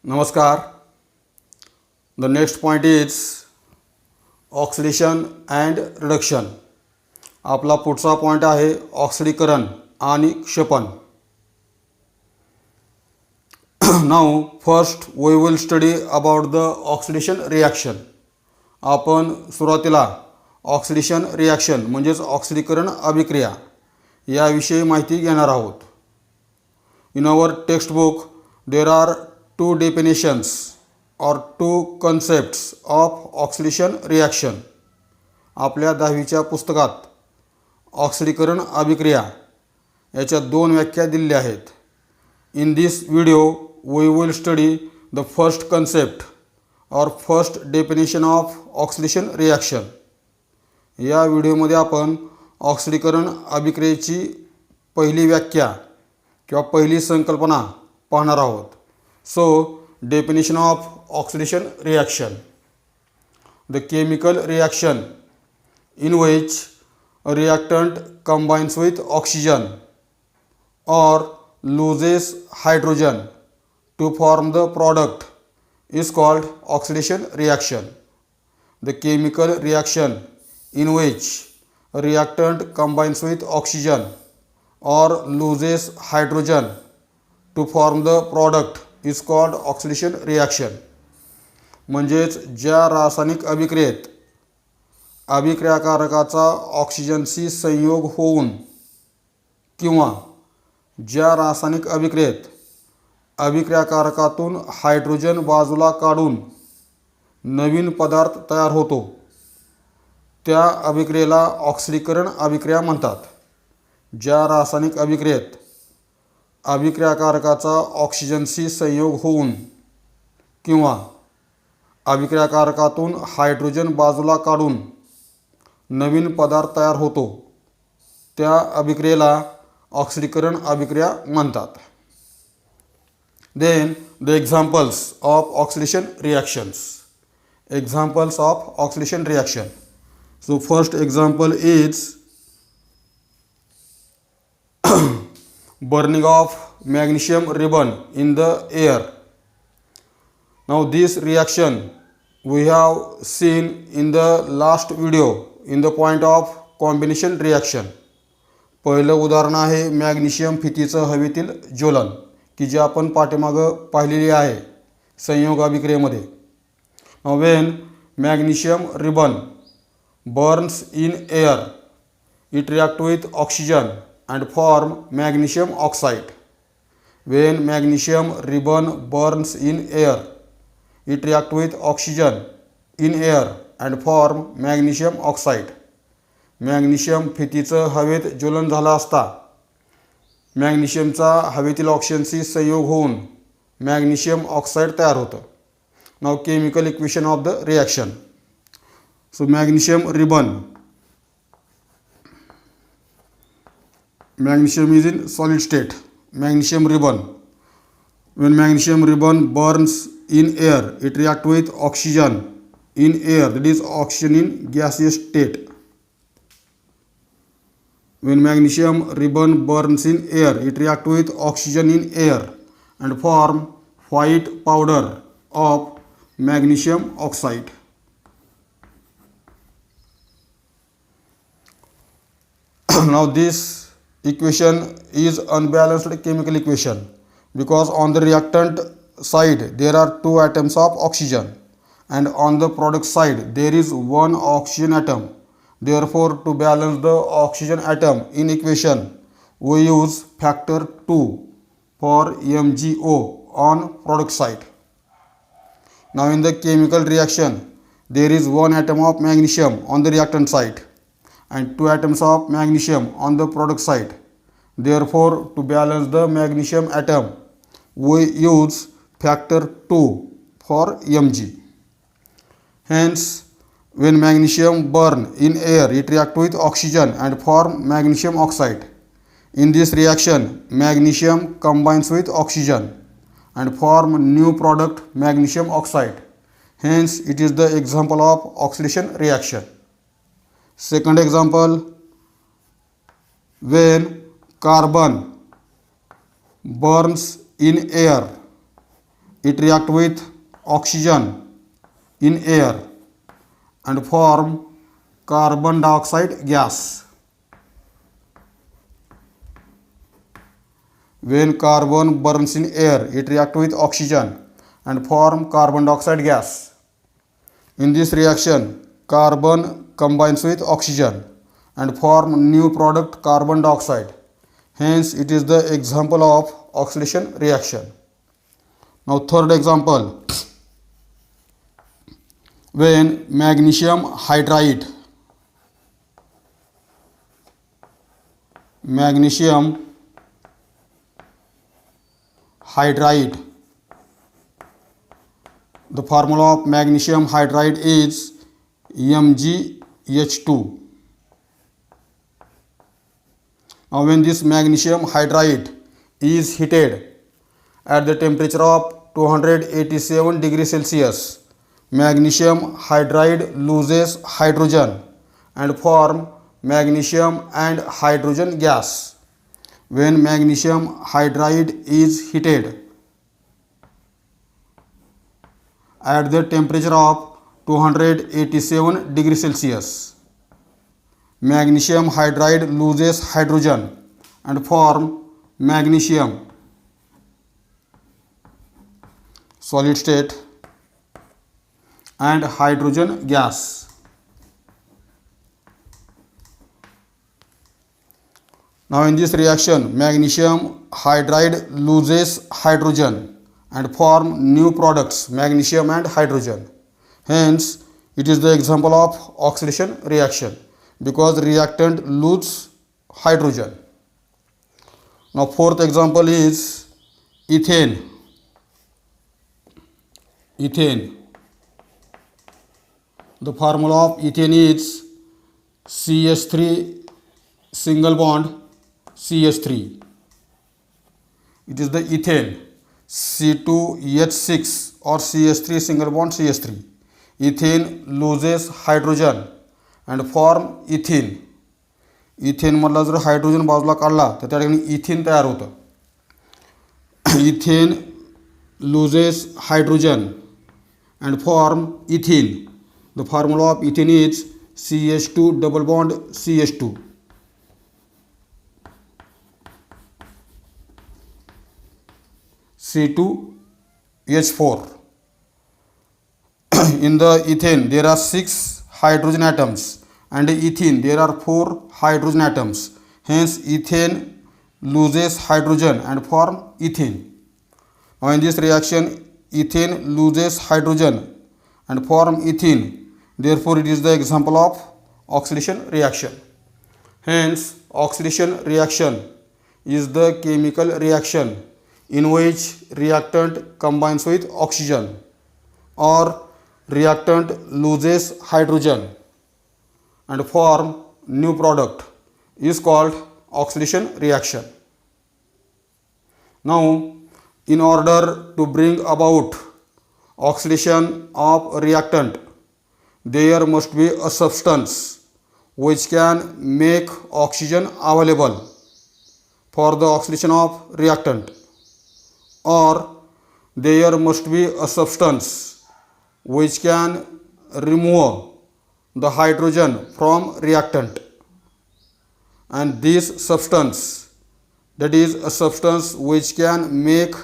नमस्कार. The next point is oxidation and reduction. आपला पुढचा पॉइंट आहे ऑक्सिडीकरण आणि क्षपन. Now first we will study about the oxidation reaction. आपण सुरुवातीला ऑक्सिडेशन रिॲक्शन म्हणजेच ऑक्सिडीकरण अभिक्रिया याविषयी माहिती घेणार आहोत. In our textbook there are two definitions or two concepts of oxidation reaction. आपल्या 10वीच्या पुस्तकात ऑक्सिडीकरण अभिक्रिया याच्या दोन व्याख्या दिलेल्या आहेत. In this video we will study the first concept or first definition of oxidation reaction. या व्हिडिओमध्ये आपण ऑक्सिडीकरण अभिक्रियेची पहिली व्याख्या किंवा पहिली संकल्पना पाहणार आहोत. So definition of oxidation reaction: the chemical reaction in which a reactant combines with oxygen or loses hydrogen to form the product is called oxidation reaction. The chemical reaction in which a reactant combines with oxygen or loses hydrogen to form the product is called oxidation reaction. म्हणजेच ज्या रासायनिक अभिक्रियेत अभिक्रियाकारकाचा ऑक्सिजनशी संयोग होऊन किंवा ज्या रासायनिक अभिक्रियेत अभिक्रियाकारकातून hydrogen बाजूला काढून नवीन पदार्थ तयार होतो त्या अभिक्रियेला ऑक्सिडीकरण अभिक्रिया म्हणतात. ज्या रासायनिक अभिक्रियेत अभिक्रियाकारकाचा ऑक्सिजनशी संयोग होऊन किंवा अभिक्रियाकारकातून हायड्रोजन बाजूला काढून नवीन पदार्थ तयार होतो त्या अभिक्रियेला ऑक्सिडीकरण अभिक्रिया म्हणतात. Then the examples of oxidation reactions. Examples of oxidation reaction. So first example is burning of magnesium ribbon in the air. Now this reaction we have seen in the last video in the point of combination reaction. पहिलं उदाहरण आहे magnesium फितीचं हवेतील ज्वलन की जे आपण पाठीमागं पाहिलेली आहे संयोग अभिक्रियेमध्ये. Now when magnesium ribbon burns in air it reacts with oxygen and form magnesium oxide. When magnesium ribbon burns in air it reacts with oxygen in air and form magnesium oxide. Magnesium फितीचं हवेत ज्वलन झालं असता मॅग्नेशियमचा हवेतील ऑक्सिजनशी संयोग होऊन magnesium oxide तयार होतं. नाव chemical equation of the reaction. So magnesium ribbon, magnesium is in solid state. Magnesium ribbon, when magnesium ribbon burns in air it reacts with oxygen in air, that is oxygen in gaseous state. When magnesium ribbon burns in air it reacts with oxygen in air and form white powder of magnesium oxide. Now this equation is unbalanced chemical equation because on the reactant side there are two atoms of oxygen and on the product side there is one oxygen atom. Therefore to balance the oxygen atom in equation we use factor 2 for MgO on product side. Now in the chemical reaction there is one atom of magnesium on the reactant side and two atoms of magnesium on the product side. Therefore to balance the magnesium atom we use factor 2 for Mg. Hence when magnesium burn in air it reacts with oxygen and form magnesium oxide. In this reaction magnesium combines with oxygen and form new product magnesium oxide. Hence it is the example of oxidation reaction. Second example, when carbon burns in air it react with oxygen in air and form carbon dioxide gas. When carbon burns in air, it reacts with oxygen and form carbon dioxide gas. In this reaction, carbon combines with oxygen and form new product carbon dioxide. Hence, it is the example of oxidation reaction. Now, third example, when magnesium hydride the formula of magnesium hydride is MgH2. Now, when this magnesium hydride is heated at the temperature of 287 degrees Celsius, magnesium hydride loses hydrogen and form magnesium and hydrogen gas. When magnesium hydride is heated at the temperature of 287 degrees Celsius, magnesium hydride loses hydrogen and form magnesium solid state and hydrogen gas. Now, in this reaction, magnesium hydride loses hydrogen and form new products magnesium and hydrogen. Hence, it is the example of oxidation reaction because reactant loses hydrogen. Now, fourth example is ethane. The formula of ethane is CH3 single bond CH3. It is the ethane C2H6 or CH3 single bond CH3. Ethane loses hydrogen and form ethene. Ethane मधला जर hydrogen बाजूला काढला तर त्या ठिकाणी ethane तयार होतं. Ethane loses hydrogen and form ethene. The formula of ethene is CH2 double bond CH2. C2H4. In the ethane there are 6 hydrogen atoms and ethene there are 4 hydrogen atoms. Hence ethane loses hydrogen and form ethene. Now in this reaction ethane loses hydrogen and form ethene. Therefore it is the example of oxidation reaction. Hence oxidation reaction is the chemical reaction in which reactant combines with oxygen or reactant loses hydrogen and form new product is called oxidation reaction. Now, in order to bring about oxidation of reactant, there must be a substance which can make oxygen available for the oxidation of reactant, or there must be a substance which can remove the hydrogen from reactant, and this substance, that is a substance which can make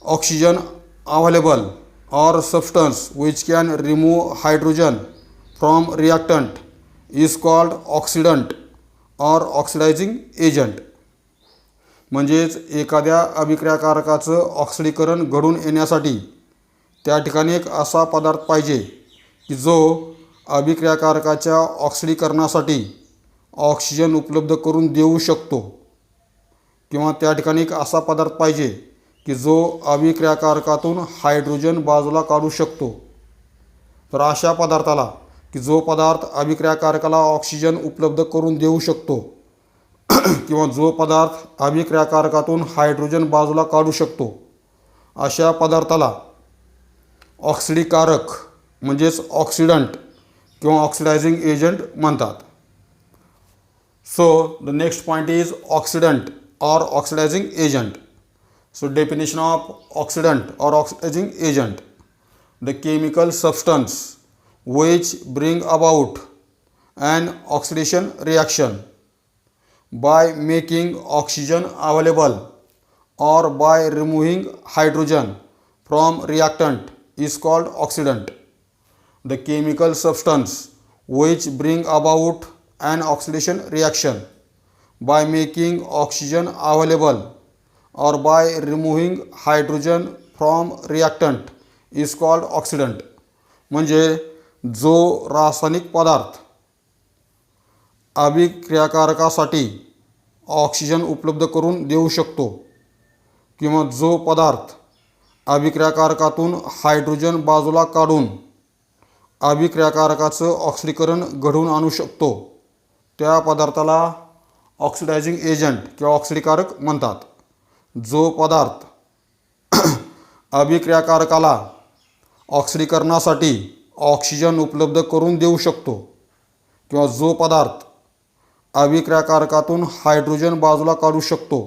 oxygen available or substance which can remove hydrogen from reactant, is called oxidant or oxidizing agent. म्हणजेच एखाद्या अभिक्रियाकारकाचं ऑक्सिडीकरण घडून येण्यासाठी त्या ठिकाणी एक असा पदार्थ पाहिजे की जो अभिक्रियाकारकाच्या ऑक्सिडीकरणासाठी ऑक्सिजन उपलब्ध करून देऊ शकतो, किंवा त्या ठिकाणी एक असा पदार्थ पाहिजे की जो अभिक्रियाकारकातून हायड्रोजन बाजूला काढू शकतो. तर अशा पदार्थाला की जो पदार्थ अभिक्रियाकारकाला ऑक्सिजन उपलब्ध करून देऊ शकतो किंवा जो पदार्थ अभिक्रियाकारकातून हायड्रोजन बाजूला काढू शकतो, अशा पदार्थाला ऑक्सिडीकारक म्हणजेच ऑक्सिडंट किंवा ऑक्सिडायझिंग एजंट म्हणतात. So the next point is oxidant or oxidizing agent. So definition of oxidant or oxidizing agent: the chemical substance which bring about an oxidation reaction by making oxygen available or by removing hydrogen from reactant is called oxidant. The chemical substance which bring about an oxidation reaction by making oxygen available or by removing hydrogen from reactant is called oxidant. म्हणजे जो रासायनिक पदार्थ अभिक्रियाकारकासाठी oxygen उपलब्ध करून देऊ शकतो किंवा जो पदार्थ अभिक्रियाकारकातून हायड्रोजन बाजूला काढून अभिक्रियाकारकाचं ऑक्सिडीकरण घडवून आणू शकतो त्या पदार्थाला ऑक्सिडायझिंग एजंट किंवा ऑक्सिडीकारक म्हणतात. जो पदार्थ अभिक्रियाकारकाला ऑक्सिडीकरणासाठी ऑक्सिजन उपलब्ध करून देऊ शकतो किंवा जो पदार्थ अभिक्रियाकारकातून हायड्रोजन बाजूला काढू शकतो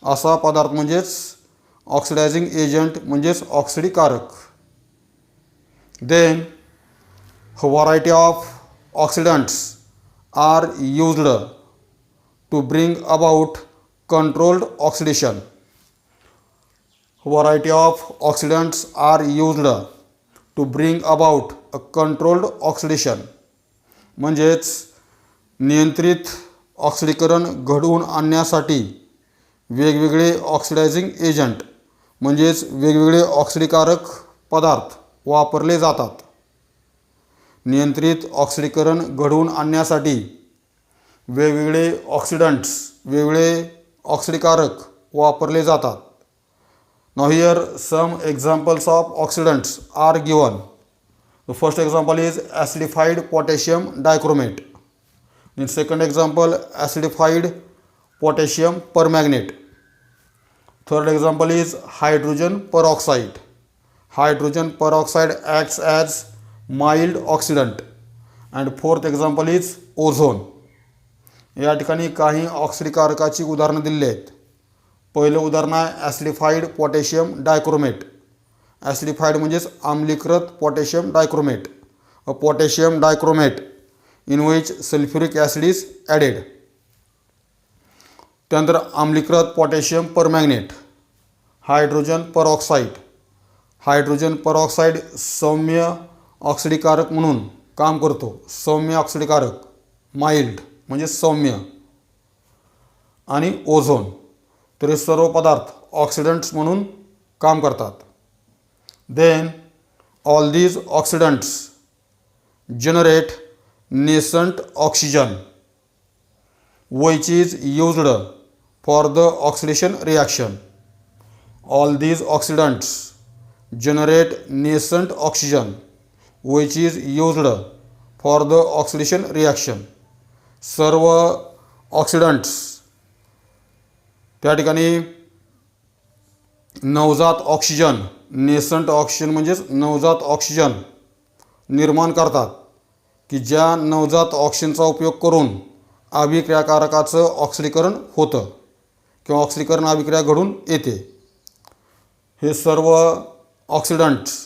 असा पदार्थ म्हणजेच ऑक्सिडायझिंग एजंट म्हणजेच ऑक्सिडीकारक. Then variety of oxidants are used to bring about controlled oxidation. Variety of oxidants are used to bring about a controlled oxidation. म्हणजेच नियंत्रित ऑक्सिडीकरण घडवून आणण्यासाठी वेगवेगळे ऑक्सिडायझिंग एजंट म्हणजेच वेगवेगळे ऑक्सिडीकारक पदार्थ वापरले जातात. नियंत्रित ऑक्सिडीकरण घडवून आणण्यासाठी वेगवेगळे ऑक्सिडंट्स वेगवेगळे ऑक्सिडीकारक वापरले जातात. Now here some examples of oxidants are given. The first example is acidified potassium dichromate. In second example acidified potassium permanganate. Third example is hydrogen peroxide. Hydrogen peroxide acts as mild oxidant. And fourth example is ozone. या ठिकाणी काही ऑक्सिडीकारकाची उदाहरणं दिली आहेत. पहिलं उदाहरण आहे ॲसिडिफाईड potassium dichromate. Acidified म्हणजेच आम्लीकृत potassium dichromate. A potassium dichromate in which sulphuric acid is added. त्यानंतर आम्लीकृत potassium permanganate. Hydrogen peroxide. Hydrogen peroxide सौम्य ऑक्सिडीकारक म्हणून काम करतो. सौम्य ऑक्सिडीकारक माइल्ड म्हणजे सौम्य. आणि ओझोन. तर हे सर्व पदार्थ ऑक्सिडंट्स म्हणून काम करतात. Then all these oxidants generate nascent oxygen which is used for the oxidation reaction. All these oxidants generate nascent oxygen which is used for the oxidation reaction. सर्व ऑक्सिडंट्स त्या ठिकाणी नवजात ऑक्सिजन नेसंट ऑक्सिजन म्हणजेच नवजात ऑक्सिजन निर्माण करतात की ज्या नवजात ऑक्सिजनचा उपयोग करून अभिक्रियाकारकाचं ऑक्सिडीकरण होतं किंवा ऑक्सिडीकरण अभिक्रिया घडून येते. हे सर्व ऑक्सिडंट्स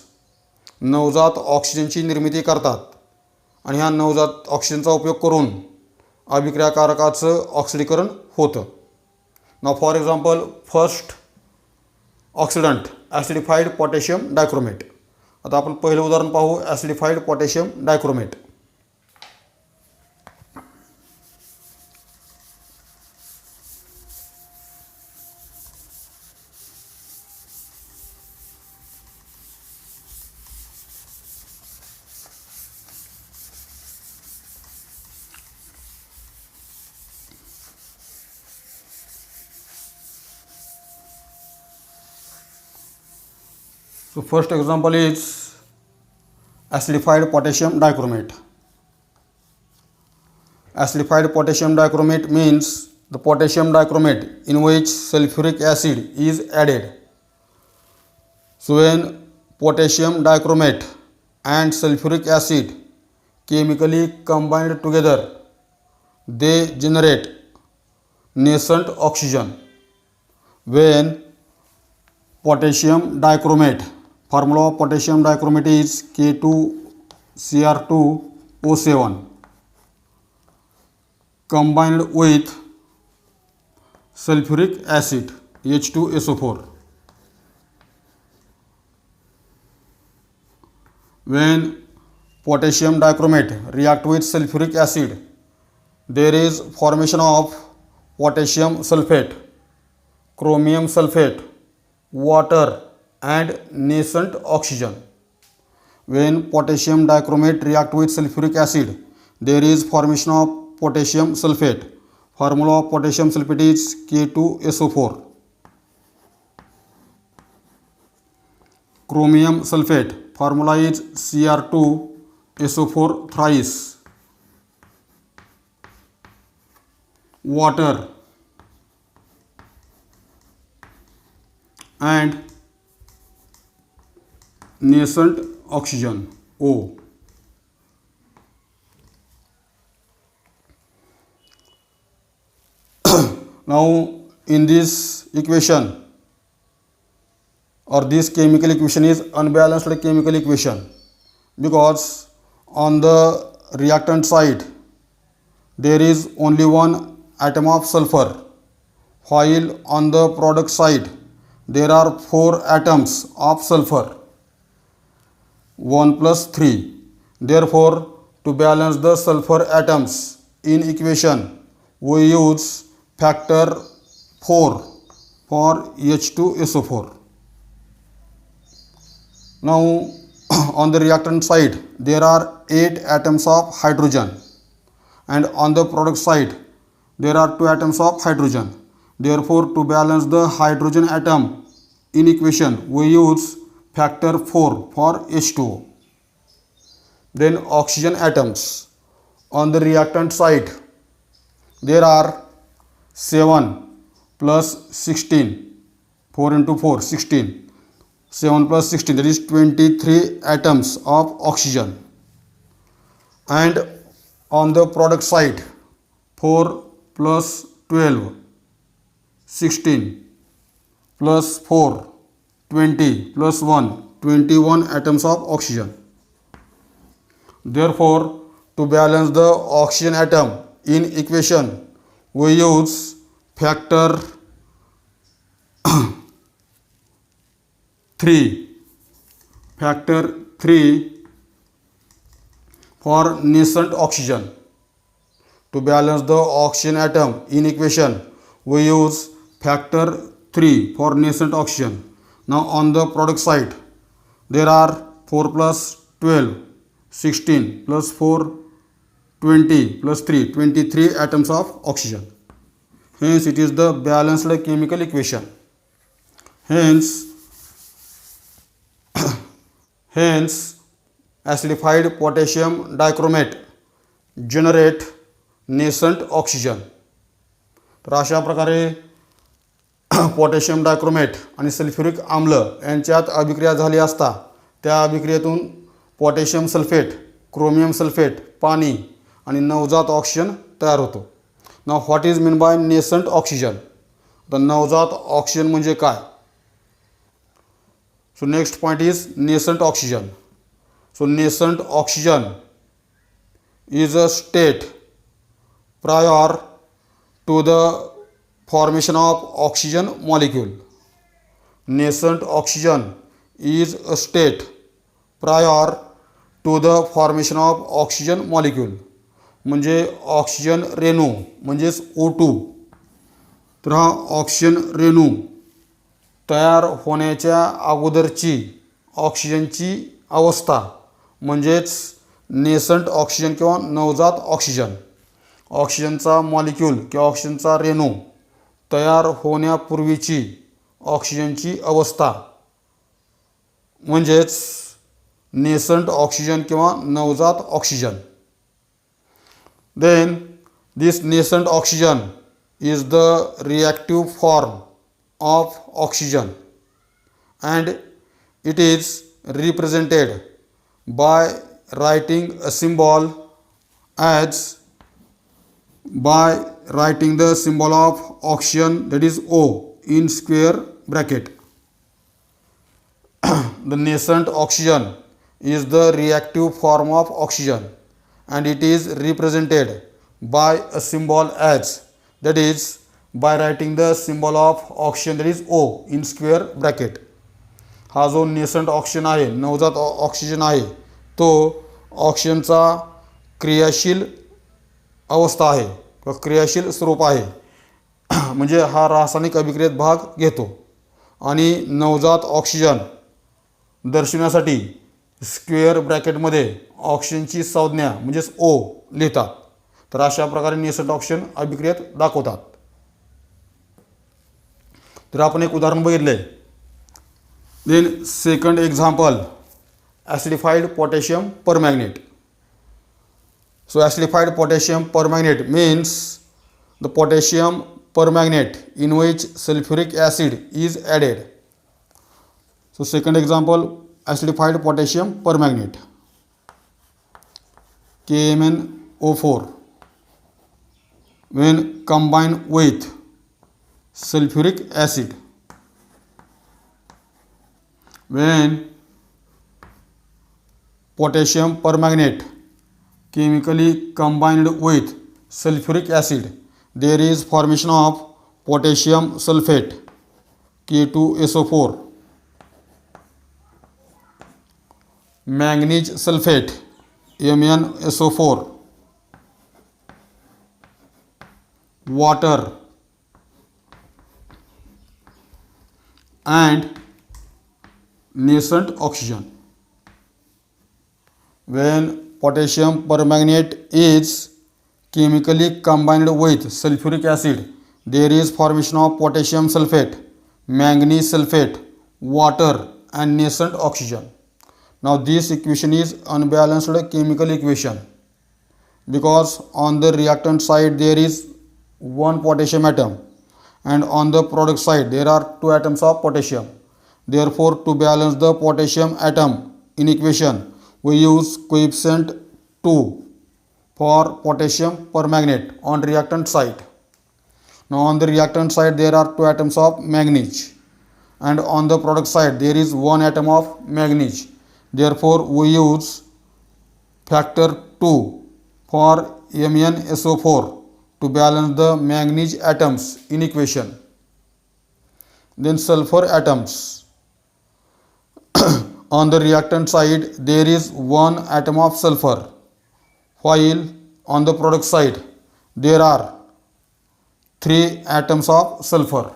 नवजात ऑक्सिजनची निर्मिती करतात आणि ह्या नवजात ऑक्सिजनचा उपयोग करून अभिक्रियाकारकाचं ऑक्सिडीकरण होतं. Now for example first oxidant acidified potassium dichromate. आता आपण पहिलं उदाहरण पाहू acidified potassium dichromate. So first example is acidified potassium dichromate. Acidified potassium dichromate means the potassium dichromate in which sulfuric acid is added. So when potassium dichromate and sulfuric acid chemically combined together, they generate nascent oxygen. When potassium dichromate. Formula of potassium dichromate is K2Cr2O7 combined with sulfuric acid H2SO4. When potassium dichromate react with sulfuric acid, there is formation of potassium sulfate, chromium sulfate, water and nascent oxygen. When potassium dichromate react with sulfuric acid, there is formation of potassium sulfate. Formula of potassium sulfate is K2SO4. Chromium sulfate, formula is Cr2SO4 thrice. Water and nascent oxygen O. Now in this equation, or this chemical equation is unbalanced chemical equation, because on the reactant side there is only one atom of sulfur, while on the product side there are 4 atoms of sulfur, 1 plus 3. Therefore, to balance the sulfur atoms in equation, we use factor 4 for H2SO4. Now on the reactant side there are 8 atoms of hydrogen, and on the product side there are 2 atoms of hydrogen. Therefore, to balance the hydrogen atom in equation, we use factor 4 for H2O. Then oxygen atoms. On the reactant side there are 7 plus 16, 4 into 4, 16. 7 plus 16, that is 23 atoms of oxygen. And on the product side, 4 plus 12, 16 plus 4, 20 plus 1, 21 atoms of oxygen. Therefore, to balance the oxygen atom in equation, we use factor 3 for nascent oxygen. To balance the oxygen atom in equation, we use factor 3 for nascent oxygen. Now on the product side there are 4 plus 12, 16 plus 4, 20 plus 3, 23 atoms of oxygen. Hence it is the balanced chemical equation. Hence acidified potassium dichromate generate nascent oxygen. तर अशा प्रकारे potassium dichromate आणि sulphuric आम्ल यांच्यात अभिक्रिया झाली असता त्या अभिक्रियेतून पोटॅशियम सल्फेट, क्रोमियम सल्फेट, पाणी आणि नवजात ऑक्सिजन तयार होतो. Now what is mean by nascent oxygen? तर नवजात ऑक्सिजन म्हणजे काय? So next point is nascent oxygen. So nascent oxygen is a state prior to the formation of oxygen molecule. Nascent oxygen is a state prior to the formation of oxygen molecule. म्हणजे oxygen Renu म्हणजेच O2. तर हा oxygen Renu तयार होण्याच्या अगोदरची ऑक्सिजनची अवस्था म्हणजेच नेसंट oxygen किंवा नवजात ऑक्सिजन. ऑक्सिजनचा मॉलिक्यूल किंवा ऑक्सिजनचा रेणू तयार होण्यापूर्वीची ऑक्सिजनची अवस्था म्हणजेच नेसंट ऑक्सिजन किंवा नवजात oxygen. Then this nascent oxygen is the reactive form of oxygen and it is represented by writing a symbol as by writing the symbol of oxygen, that is O, in square bracket. The nascent oxygen is the reactive form of oxygen and it is represented by a symbol H, that is by writing the symbol of oxygen, that is O in square bracket. हा जो नेसंट oxygen आहे, नवजात oxygen आहे, तो ऑक्सिजनचा क्रियाशील अवस्था आहे किंवा क्रियाशील स्वरूप आहे. म्हणजे हा रासायनिक अभिक्रियेत भाग घेतो आणि नवजात ऑक्सिजन दर्शविण्यासाठी स्क्वेअर ब्रॅकेटमध्ये ऑक्सिजनची संज्ञा म्हणजेच ओ लिहितात. तर अशा प्रकारे नेसंट ऑक्सिजन अभिक्रियेत दाखवतात. तर आपण एक उदाहरण बघितले. Then second example, acidified potassium permanganate. So acidified potassium permanganate means the potassium permanganate in which sulfuric acid is added. So second example, acidified potassium permanganate, KMnO4, when combined with sulfuric acid, when potassium permanganate chemically combined with sulfuric acid, there is formation of potassium sulfate, K2SO4, manganese sulfate, MnSO4, water and nascent oxygen. When potassium permanganate is chemically combined with sulfuric acid, there is formation of potassium sulfate, manganese sulfate, water and nascent oxygen. Now this equation is unbalanced chemical equation because on the reactant side there is one potassium atom and on the product side there are two atoms of potassium. Therefore, to balance the potassium atom in equation, we use coefficient 2 for potassium permanganate on reactant side. Now on the reactant side there are two atoms of manganese and on the product side there is one atom of manganese. Therefore we use factor 2 for MnSO4 to balance the manganese atoms in equation. Then sulfur atoms. On the reactant side there is one atom of sulfur, while on the product side there are three atoms of sulfur.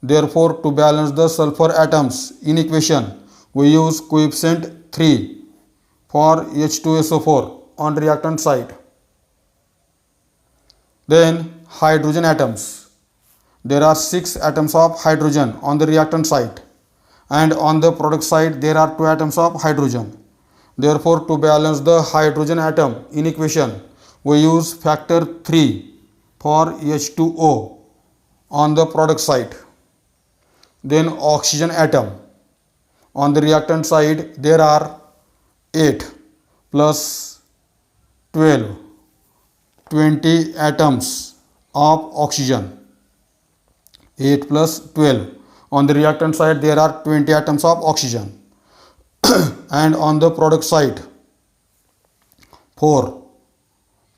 Therefore, to balance the sulfur atoms in equation, we use coefficient 3 for H2SO4 on reactant side. Then hydrogen atoms. There are 6 atoms of hydrogen on the reactant side and on the product side there are 2 atoms of hydrogen. Therefore, to balance the hydrogen atom in equation, we use factor 3 for H2O on the product side. Then oxygen atom. On the reactant side there are 8 plus 12, 20 atoms of oxygen. 8 plus 12. On the reactant side there are 20 atoms of oxygen and on the product side 4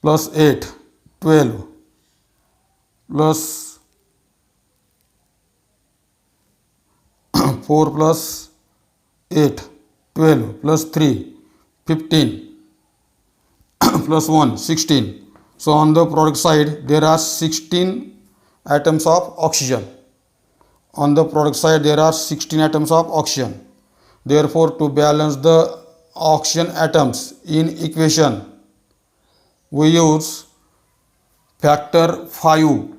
plus 8, 12 plus 4 plus 8, 12 plus 3, 15 plus 1, 16. So on the product side there are 16 atoms of oxygen. On the product side there are 16 atoms of oxygen. Therefore, to balance the oxygen atoms in equation, we use factor 5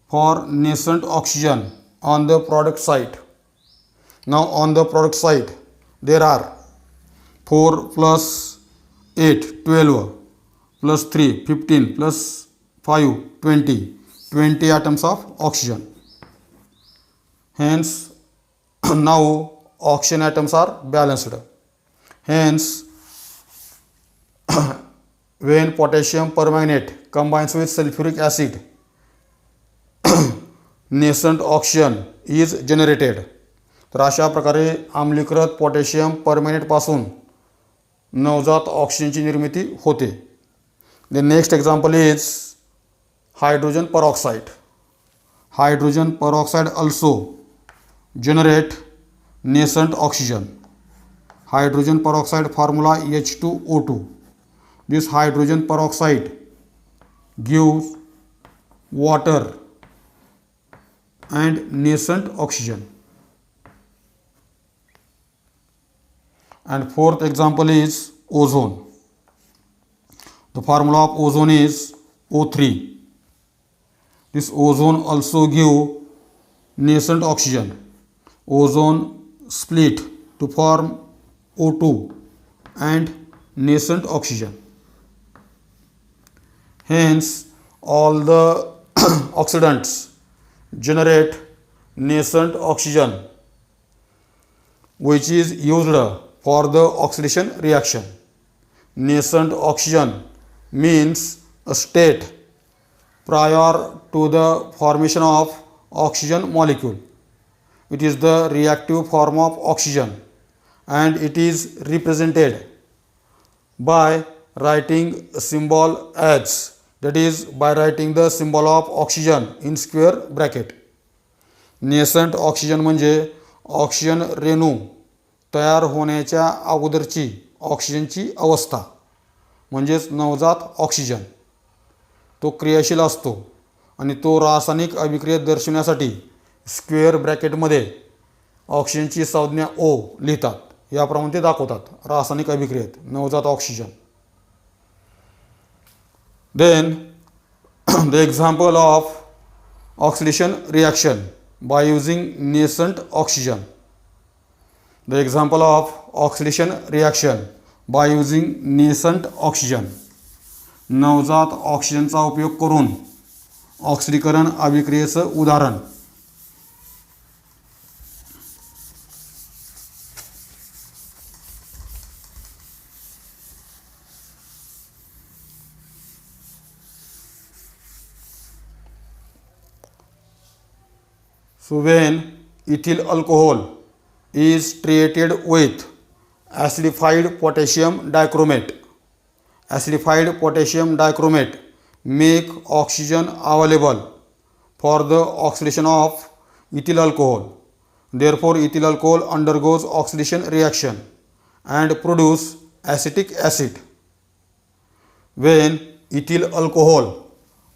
for nascent oxygen on the product side. Now on the product side there are 4 plus 8, 12 plus 3, 15 plus 5, 20, 20 atoms of oxygen. Hence, now oxygen atoms are balanced. Hence, when potassium permanganate combines with sulfuric acid, nascent oxygen is generated. तर अशा प्रकारे आम्लीकृत potassium परमॅनेटपासून नवजात ऑक्सिजनची निर्मिती होते. The next example is hydrogen peroxide. Hydrogen peroxide also generate nascent oxygen. Hydrogen peroxide formula H2O2. This hydrogen peroxide gives water and nascent oxygen. And fourth example is ozone. The formula of ozone is O3. This ozone also give nascent oxygen. Ozone split to form O2 and nascent oxygen. Hence, all the oxidants generate nascent oxygen, which is used for the oxidation reaction. Nascent oxygen means a state prior to the formation of oxygen molecule. It is the reactive form of oxygen and it is represented by writing a symbol H, that is by writing the symbol of oxygen in square bracket. Nascent oxygen म्हणजे oxygen Renu तयार होण्याच्या अगोदरची ऑक्सिजनची अवस्था, म्हणजेच नवजात oxygen. तो क्रियाशील असतो आणि तो रासायनिक अभिक्रियेत दर्शवण्यासाठी स्क्वेअर ब्रॅकेटमध्ये ऑक्सिजनची संज्ञा O लिहितात. याप्रमाणे ते दाखवतात रासायनिक अभिक्रियेत नवजात oxygen. Then the example of oxidation reaction by using nascent oxygen. The example of oxidation reaction by using nascent oxygen. नवजात ऑक्सिजनचा उपयोग करून ऑक्सिडीकरण अभिक्रियेचं उदाहरण. So when ethyl alcohol is treated with acidified potassium dichromate, acidified potassium dichromate make oxygen available for the oxidation of ethyl alcohol. Therefore, ethyl alcohol undergoes oxidation reaction and produce acetic acid. When ethyl alcohol,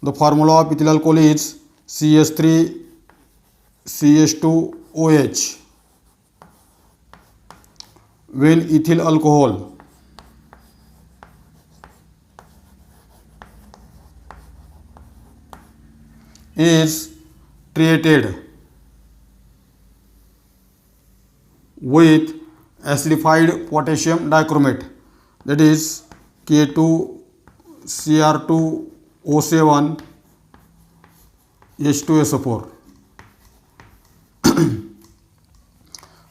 the formula of ethyl alcohol is CH3 CH2OH. When ethyl alcohol is treated with acidified potassium dichromate, that is K2Cr2O7 H2SO4.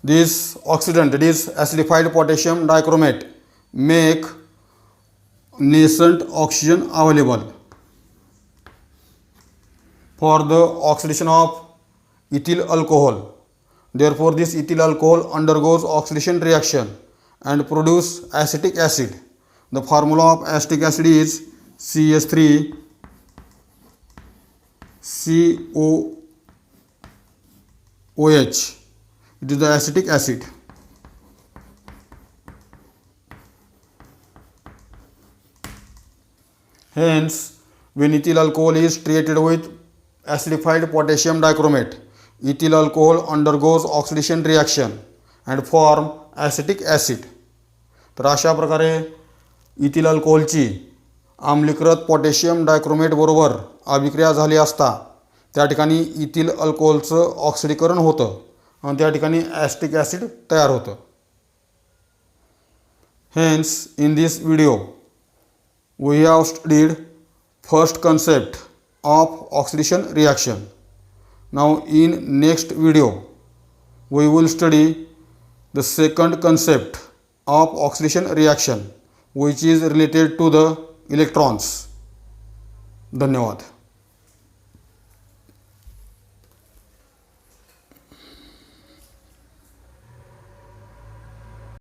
This oxidant, that is acidified potassium dichromate, make nascent oxygen available for the oxidation of ethyl alcohol. Therefore, this ethyl alcohol undergoes oxidation reaction and produce acetic acid. The formula of acetic acid is CH3 COOH. It is the acetic acid. Hence, when ethyl alcohol is treated with acidified potassium dichromate, ethyl alcohol undergoes oxidation reaction and form acetic acid. तर अशा प्रकारे ethyl अल्कोहोलची आम्लीकृत potassium dichromate बरोबर अभिक्रिया झाली असता त्या ठिकाणी ethyl अल्कोहोलचं ऑक्सिडीकरण होतं आणि त्या ठिकाणी ॲसिटिक ॲसिड तयार होतं. Hence in this video we have studied first concept of oxidation reaction. Now in next video we will study the second concept of oxidation reaction which is related to the electrons. धन्यवाद.